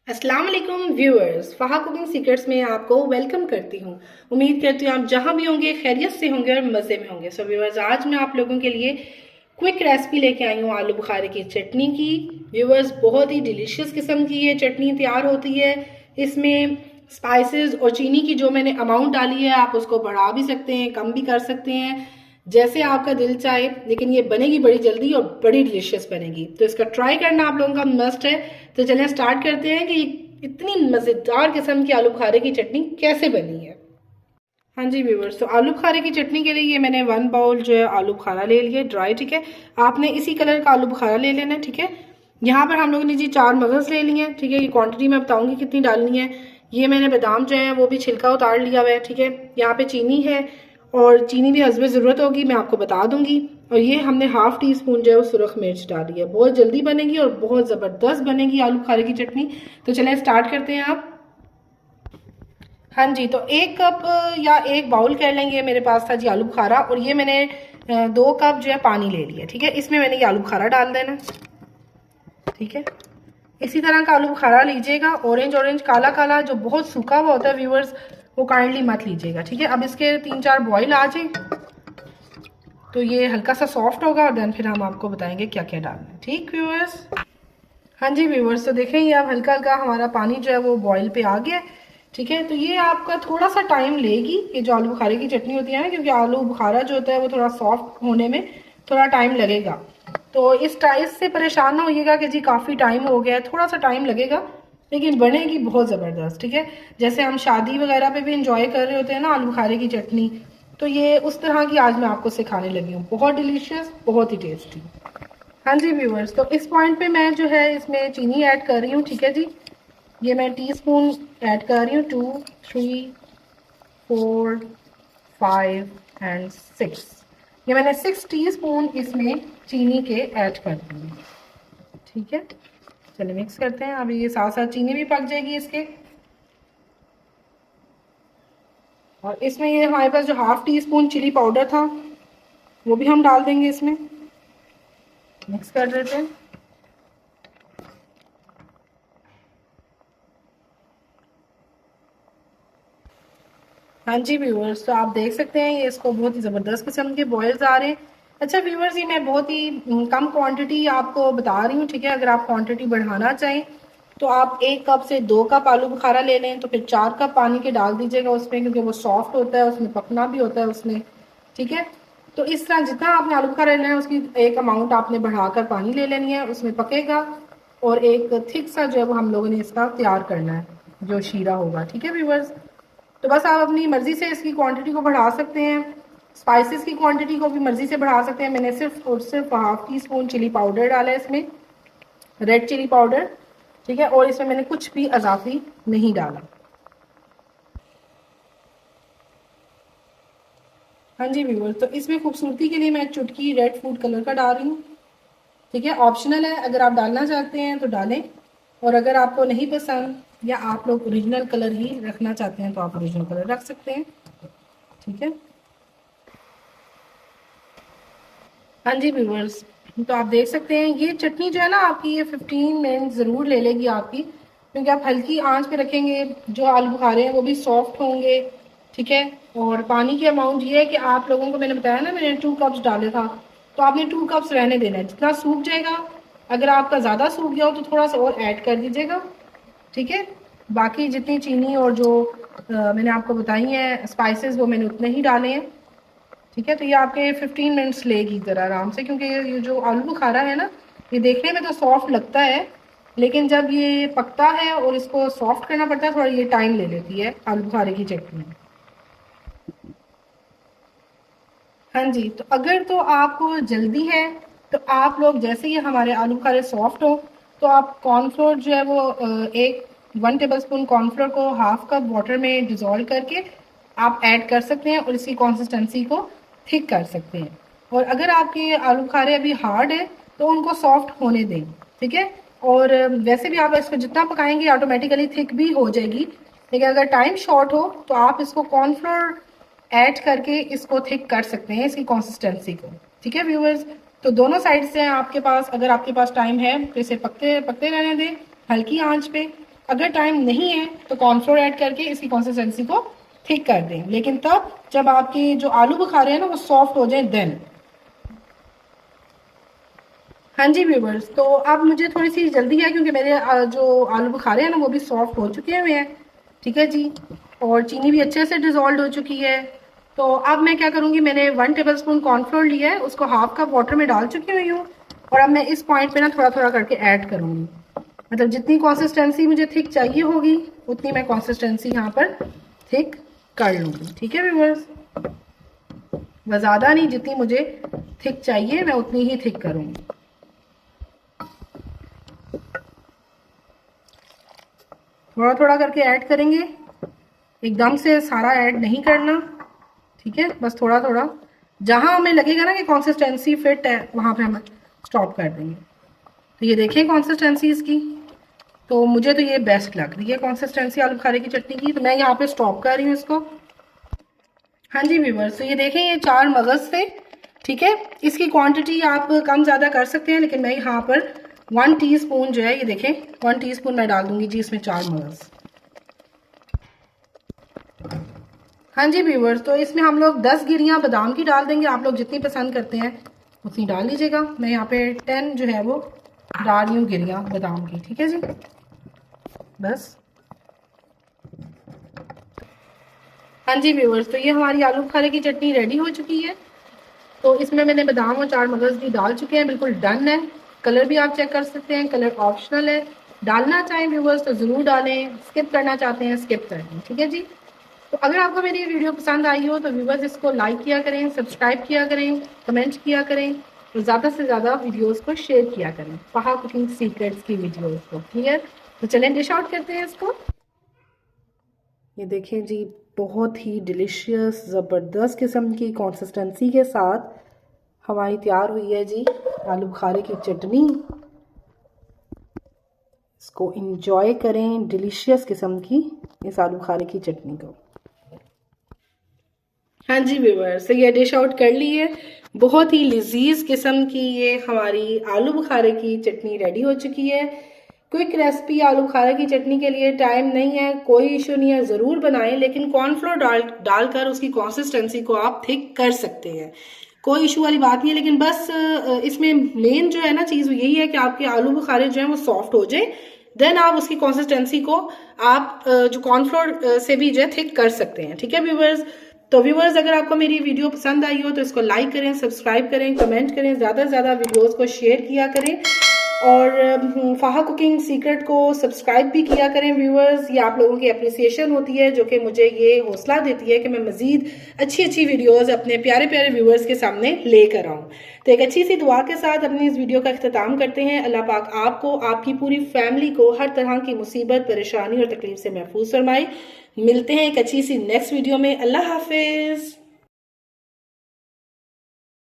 अस्सलाम वालेकुम viewers, फ़हा cooking secrets में आपको वेलकम करती हूँ। उम्मीद करती हूँ आप जहाँ भी होंगे खैरियत से होंगे और मज़े में होंगे। सो व्यूअर्स, आज मैं आप लोगों के लिए क्विक रेसिपी लेके आई हूँ आलू बुखारे की चटनी की। व्यूअर्स, बहुत ही डिलीशियस किस्म की ये चटनी तैयार होती है। इसमें स्पाइसेस और चीनी की जो मैंने अमाउंट डाली है, आप उसको बढ़ा भी सकते हैं, कम भी कर सकते हैं, जैसे आपका दिल चाहे। लेकिन ये बनेगी बड़ी जल्दी और बड़ी डिलीशियस बनेगी, तो इसका ट्राई करना आप लोगों का मस्ट है। तो चलिए स्टार्ट करते हैं कि इतनी मज़ेदार किस्म की आलू बुखारे की चटनी कैसे बनी है। हाँ जी व्यूवर्स, तो आलू बुखारे की चटनी के लिए ये मैंने 1 बाउल जो है आलू बुखारा ले लिया ड्राई। ठीक है, आपने इसी कलर का आलू बुखारा ले लेना है। ठीक है, यहाँ पर हम लोगों ने जी 4 मगज़ ले लिए हैं। ठीक है, ये क्वांटिटी मैं बताऊंगी कितनी डालनी है। ये मैंने बादाम जो है वो भी छिलका उतार लिया हुआ है। ठीक है, यहाँ पे चीनी है और चीनी भी हस्बे ज़रूरत होगी, मैं आपको बता दूंगी। और ये हमने हाफ टी स्पून जो है वो सुरख मिर्च डाली है। बहुत जल्दी बनेगी और बहुत ज़बरदस्त बनेगी आलू बुखारे की चटनी। तो चलें स्टार्ट करते हैं आप। हाँ जी, तो 1 कप या 1 बाउल कह लेंगे, मेरे पास था जी आलू बुखारा। और ये मैंने 2 कप जो है पानी ले लिया। ठीक है, इसमें मैंने ये आलू बुखारा डाल देना। ठीक है, इसी तरह का आलू बुखारा लीजिएगा, ऑरेंज ऑरेंज काला काला, जो बहुत सूखा हुआ होता है व्यूअर्स, वो काइंडली मत लीजिएगा। ठीक है, अब इसके 3-4 बॉईल आ जाए तो ये हल्का सा सॉफ्ट होगा और देन फिर हम आपको बताएंगे क्या क्या डालना है। ठीक व्यूअर्स। हाँ जी व्यूवर्स, तो देखें ये अब हल्का हल्का हमारा पानी जो है वो बॉईल पे आ गया है। ठीक है, तो ये आपका थोड़ा सा टाइम लेगी, ये जो आलू बुखारे की चटनी होती है ना, क्योंकि आलू बुखारा जो होता है वो थोड़ा सॉफ्ट होने में थोड़ा टाइम लगेगा। तो इस से परेशान ना होइएगा कि जी काफ़ी टाइम हो गया है, थोड़ा सा टाइम लगेगा, लेकिन बनेगी बहुत ज़बरदस्त। ठीक है, जैसे हम शादी वगैरह पे भी इंजॉय कर रहे होते हैं ना आलू बुखारे की चटनी, तो ये उस तरह की आज मैं आपको सिखाने लगी हूँ। बहुत डिलीशियस, बहुत ही टेस्टी। हाँ जी व्यूवर्स, तो इस पॉइंट पे मैं जो है इसमें चीनी ऐड कर रही हूँ। ठीक है जी, ये मैं टीस्पून ऐड कर रही हूँ, 2, 3, 4, 5 एंड 6। ये मैंने 6 टीस्पून इसमें चीनी के ऐड कर दिए। ठीक है, चलिए मिक्स करते हैं। अभी ये साथ साथ चीनी भी पक जाएगी इसके। और इसमें ये हमारे पास जो half teaspoon chilli powder था वो भी हम डाल देंगे इसमें। मिक्स कर देते हैं। हाँ जी व्यूवर्स, तो आप देख सकते हैं ये इसको बहुत ही ज़बरदस्त किस्म के बॉयल्स आ रहे हैं। अच्छा व्यूवर्स, ये मैं बहुत ही कम क्वांटिटी आपको बता रही हूँ। ठीक है, अगर आप क्वांटिटी बढ़ाना चाहें तो आप 1 कप से 2 कप आलू बुखारा ले लें, तो फिर 4 कप पानी के डाल दीजिएगा उसमें, क्योंकि वो सॉफ्ट होता है, उसमें पकना भी होता है उसमें। ठीक है, तो इस तरह जितना आपने आलू बुखारा लेना है उसकी एक अमाउंट आपने बढ़ाकर पानी ले लेनी है, उसमें पकेगा। और एक थिक सा जो है वो हम लोगों ने इसका तैयार करना है, जो शीरा होगा। ठीक है व्यूवर्स, तो बस आप अपनी मर्जी से इसकी क्वांटिटी को बढ़ा सकते हैं, स्पाइसेस की क्वांटिटी को भी मर्जी से बढ़ा सकते हैं। मैंने सिर्फ और सिर्फ half teaspoon chilli powder डाला है इसमें, रेड चिली पाउडर। ठीक है, और इसमें मैंने कुछ भी अजाफी नहीं डाला। हाँ जी व्यूअर्स, तो इसमें खूबसूरती के लिए मैं चुटकी रेड फूड कलर का डाल रही हूँ। ठीक है, ऑप्शनल है, अगर आप डालना चाहते हैं तो डालें, और अगर आपको नहीं पसंद या आप लोग ओरिजिनल कलर ही रखना चाहते हैं तो आप ओरिजिनल कलर रख सकते हैं। ठीक है, हाँ जी व्यूवर्स, तो आप देख सकते हैं ये चटनी जो है ना आपकी, ये 15 मिनट ज़रूर ले लेगी आपकी, क्योंकि आप हल्की आंच पे रखेंगे। जो आलू बुखारे हैं वो भी सॉफ्ट होंगे। ठीक है, और पानी की अमाउंट ये है कि आप लोगों को मैंने बताया ना, मैंने 2 कप्स डाले था, तो आपने 2 कप्स रहने देना है। जितना सूख जाएगा, अगर आपका ज़्यादा सूख गया हो तो थोड़ा सा और ऐड कर दीजिएगा। ठीक है, बाकी जितनी चीनी और जो मैंने आपको बताई हैं स्पाइसेस, वो मैंने उतने ही डाले हैं। ठीक है, तो ये आपके 15 मिनट्स लेगी ज़रा आराम से, क्योंकि ये जो आलू बुखारा है ना, ये देखने में तो सॉफ्ट लगता है, लेकिन जब ये पकता है और इसको सॉफ्ट करना पड़ता है, थोड़ा ये टाइम ले लेती है आलू बुखारे की चटनी। हाँ जी, तो अगर तो आपको जल्दी है तो आप लोग जैसे ही हमारे आलू बुखारे सॉफ्ट हो, तो आप कॉर्नफ्लोर जो है वो एक 1 टेबल स्पून कॉर्नफ्लोर को हाफ कप वाटर में डिज़ोल्व करके आप ऐड कर सकते हैं और इसकी कंसिस्टेंसी को थिक कर सकते हैं। और अगर आपके आलू बुखारे अभी हार्ड है तो उनको सॉफ्ट होने दें। ठीक है, और वैसे भी आप इसको जितना पकाएंगे ऑटोमेटिकली थिक भी हो जाएगी, लेकिन अगर टाइम शॉर्ट हो तो आप इसको कॉर्नफ्लोर ऐड करके इसको थिक कर सकते हैं, इसकी कंसिस्टेंसी को। ठीक है व्यूअर्स, तो दोनों साइड से आपके पास, अगर आपके पास टाइम है तो इसे पकते पकते रहने दें हल्की आंच पे। अगर टाइम नहीं है तो कॉर्नफ्लोर ऐड करके इसकी कंसिस्टेंसी को थिक कर दें, लेकिन तब जब आपके जो आलू बुखारे हैं ना वो सॉफ्ट हो जाए देन। हाँ जी व्यूवर्स, तो अब मुझे थोड़ी सी जल्दी है क्योंकि मेरे जो आलू बुखारे हैं ना वो भी सॉफ्ट हो चुके हुए हैं। ठीक है जी, और चीनी भी अच्छे से डिजोल्व हो चुकी है। तो अब मैं क्या करूँगी, मैंने 1 टेबलस्पून कॉर्नफ्लोर लिया है, उसको हाफ कप वाटर में डाल चुकी हुई हूँ। और अब मैं इस पॉइंट पे ना थोड़ा थोड़ा करके ऐड करूँगी, मतलब जितनी कंसिस्टेंसी मुझे थिक चाहिए होगी उतनी मैं कंसिस्टेंसी यहाँ पर थिक कर लूँगी। ठीक है व्यूवर्स, बस ज़्यादा नहीं, जितनी मुझे थिक चाहिए मैं उतनी ही थिक करूँगी। थोड़ा थोड़ा करके ऐड करेंगे, एकदम से सारा ऐड नहीं करना। ठीक है, बस थोड़ा थोड़ा, जहां हमें लगेगा ना कि कंसिस्टेंसी फिट है वहां पे हम स्टॉप कर देंगे। तो ये देखें कंसिस्टेंसी इसकी, तो मुझे तो ये बेस्ट लग रही है कंसिस्टेंसी आलू बुखारे की चटनी की, तो मैं यहाँ पे स्टॉप कर रही हूँ इसको। हाँ जी व्यूवर्स, तो ये देखें ये 4 मगज थे। ठीक है, इसकी क्वांटिटी आप कम ज़्यादा कर सकते हैं, लेकिन मैं यहाँ पर 1 टीस्पून जो है, ये देखें 1 टीस्पून मैं डाल दूंगी जी इसमें 4 मगज। हाँ जी व्यूवर्स, तो इसमें हम लोग 10 गिरियां बादाम की डाल देंगे, आप लोग जितनी पसंद करते हैं उतनी डाल लीजिएगा। मैं यहाँ पे 10 जो है वो डाल रही हूँ गिरियां बादाम की। ठीक है जी, बस। हाँ जी व्यूवर्स, तो ये हमारी आलू बुखारे की चटनी रेडी हो चुकी है। तो इसमें मैंने बादाम और 4 मगज भी डाल चुके हैं, बिल्कुल डन है। कलर भी आप चेक कर सकते हैं, कलर ऑप्शनल है, डालना चाहें व्यूवर्स तो ज़रूर डालें, स्किप करना चाहते हैं स्किप कर दें। ठीक है जी, तो अगर आपको मेरी वीडियो पसंद आई हो तो व्यूवर्स इसको लाइक किया करें, सब्सक्राइब किया करें, कमेंट किया करें और ज़्यादा से ज़्यादा वीडियोस को शेयर किया करें, फहा कुकिंग सीक्रेट्स की वीडियोस को। क्लियर, तो चलें डिश आउट करते हैं इसको। ये देखें जी, बहुत ही डिलीशियस ज़बरदस्त किस्म की कंसिस्टेंसी के साथ हमारी तैयार हुई है जी आलू बुखारे की चटनी। इसको इंजॉय करें, डिलीशियस किस्म की इस आलू बुखारे की चटनी को। हाँ जी व्यूवर्स, तो ये डिश आउट कर ली है, बहुत ही लजीज किस्म की ये हमारी आलू बुखारे की चटनी रेडी हो चुकी है। क्विक रेसिपी आलू बुखारे की चटनी के लिए, टाइम नहीं है कोई इशू नहीं है, ज़रूर बनाएं, लेकिन कॉर्नफ्लोर डालकर उसकी कंसिस्टेंसी को आप थिक कर सकते हैं, कोई इशू वाली बात नहीं है। लेकिन बस इसमें मेन जो है ना चीज़ वो यही है कि आपके आलू बुखारे जो है वो सॉफ्ट हो जाए, देन आप उसकी कंसिस्टेंसी को आप जो कॉर्नफ्लोर से भी जो है थिक कर सकते हैं। ठीक है व्यूवर्स, तो व्यूवर्स अगर आपको मेरी वीडियो पसंद आई हो तो इसको लाइक करें, सब्सक्राइब करें, कमेंट करें, ज़्यादा से ज़्यादा वीडियोस को शेयर किया करें और फहा कुकिंग सीक्रेट को सब्सक्राइब भी किया करें व्यूवर्स। ये आप लोगों की अप्रिसिएशन होती है जो कि मुझे ये हौसला देती है कि मैं मज़ीद अच्छी अच्छी वीडियोस अपने प्यारे प्यारे व्यूवर्स के सामने लेकर आऊँ। तो एक अच्छी सी दुआ के साथ अपनी इस वीडियो का अख्ताम करते हैं। अल्लाह पाक आपको, आपकी पूरी फैमिली को हर तरह की मुसीबत, परेशानी और तकलीफ से महफूज फरमाए। मिलते हैं एक अच्छी सी नेक्स्ट वीडियो में। अल्लाह हाफिज।